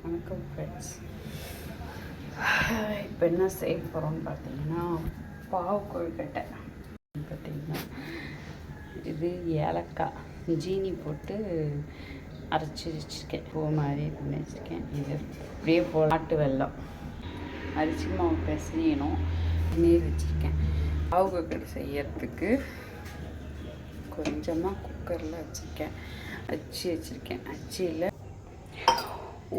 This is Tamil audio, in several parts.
வணக்கம் ஃப்ரெண்ட்ஸ். இப்போ என்ன செய்ய போகிறோம்னு பார்த்தீங்கன்னா பாவு கொழுக்கட்டை. பார்த்தீங்கன்னா இது ஏலக்காய் ஜீனி போட்டு அரைச்சி வச்சுருக்கேன். பூ மாதிரி பண்ணி வச்சுருக்கேன். இது அப்படியே போல் ஆட்டு வெல்லம் அரிசி மாவு பிசையணும். நீர் வச்சுருக்கேன். பாவு கொழுக்கட்டை செய்யறதுக்கு கொஞ்சமாக குக்கரில் வச்சுருக்கேன். அச்சு வச்சுருக்கேன். அச்சியில்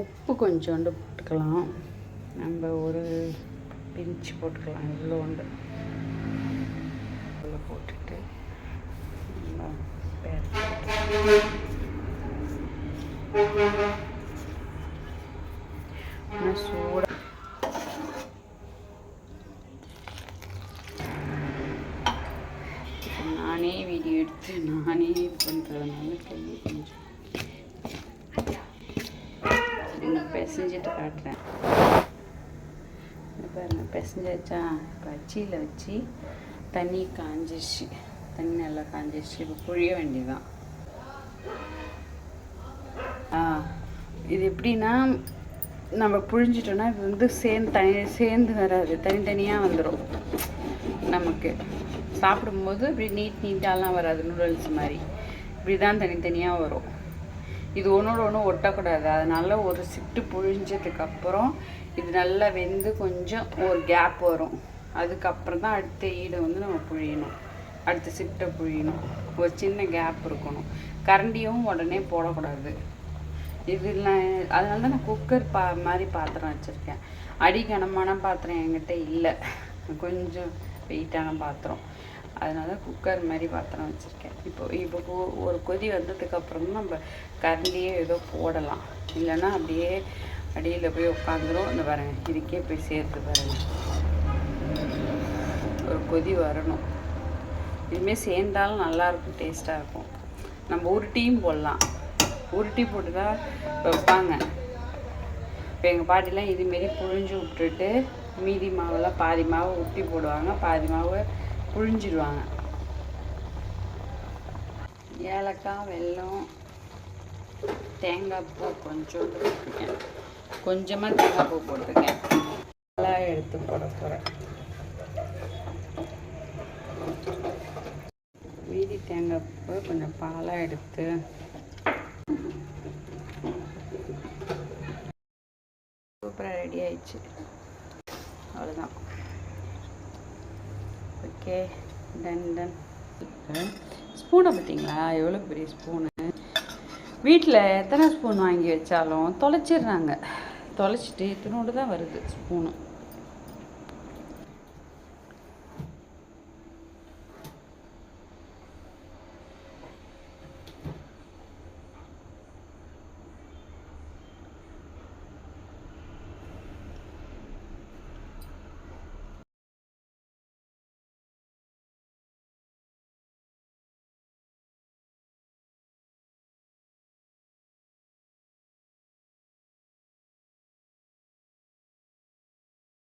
உப்பு கொஞ்சோண்டு போட்டுக்கலாம். நம்ம ஒரு பிஞ்சு போட்டுக்கலாம். இவ்வளோ உண்டு இவ்வளோ போட்டுட்டு சூட நானே வீடியோ எடுத்து நானே இது பண்ணுறதுனால கையை கொஞ்சம் பிசைஞ்சிட்டு காட்டுறேன். பாருங்க பிசைஞ்சாச்சா. இப்போ அச்சியில் வச்சு தண்ணி காஞ்சிடுச்சு. தண்ணி நல்லா காஞ்சிடுச்சு. இப்போ புழிய வேண்டியதுதான். இது எப்படின்னா நம்ம புழிஞ்சிட்டோன்னா இது வந்து சேர்ந்து வராது. தனித்தனியாக வந்துடும். நமக்கு சாப்பிடும்போது இப்படி நீட்டாலாம் வராது. நூடுல்ஸ் மாதிரி இப்படி தான் தனித்தனியாக வரும். இது ஒன்றோட ஒன்று ஒட்டக்கூடாது. அதனால ஒரு சிட்டு புழிஞ்சதுக்கப்புறம் இது நல்லா வெந்து கொஞ்சம் ஒரு கேப் வரும். அதுக்கப்புறம் தான் அடுத்த ஈடை வந்து நம்ம புழியணும். அடுத்த சிட்டை புழியணும். ஒரு சின்ன கேப் இருக்கணும். கரண்டியும் உடனே போடக்கூடாது. இதெல்லாம் அதனால தான் நான் குக்கர் மாதிரி பாத்திரம் வச்சுருக்கேன். அடிக்கனமான பாத்திரம் என்கிட்ட இல்லை. கொஞ்சம் வெயிட்டான பாத்திரம். அதனால குக்கர் மாதிரி பாத்திரம் வச்சுருக்கேன். இப்போ ஒரு கொதி வந்ததுக்கப்புறம் நம்ம கரண்டியே ஏதோ போடலாம். இல்லைன்னா அப்படியே அடியில் போய் உட்காந்துரும். இந்த பாருங்கள் இதுக்கே போய் சேர்த்து பாருங்கள். ஒரு கொதி வரணும். இதுமாரி சேர்ந்தாலும் நல்லாயிருக்கும். டேஸ்ட்டாக இருக்கும். நம்ம உருட்டியும் போடலாம். உருட்டி போட்டு தான் வைப்பாங்க. இப்போ எங்கள் பாட்டிலாம் இதுமாரி புழிஞ்சு விட்டுட்டு மீதி மாவெல்லாம் பாதி மாவை உருட்டி போடுவாங்க. பாதி மாவை புழிஞ்சிடுவாங்க. ஏலக்காய் வெல்லம் தேங்காய் பூ கொஞ்சோண்டு போட்டிருக்கேன். கொஞ்சமாக தேங்காய் பூ போட்டிருக்கேன். நல்லா எடுத்து போட போகிறேன். மீதி தேங்காய் பூ கொஞ்சம் பாலாக எடுத்து சூப்பராக ரெடி ஆயிடுச்சு. அவ்வளோதான். Okay done. ஸ்பூனை பார்த்தீங்களா? எவ்வளோ பெரிய ஸ்பூனு. வீட்டில் எத்தனை ஸ்பூன் வாங்கி வச்சாலும் தொலைச்சிடுறாங்க. தொலைச்சிட்டு இத்தினோடு தான் வருது ஸ்பூனு.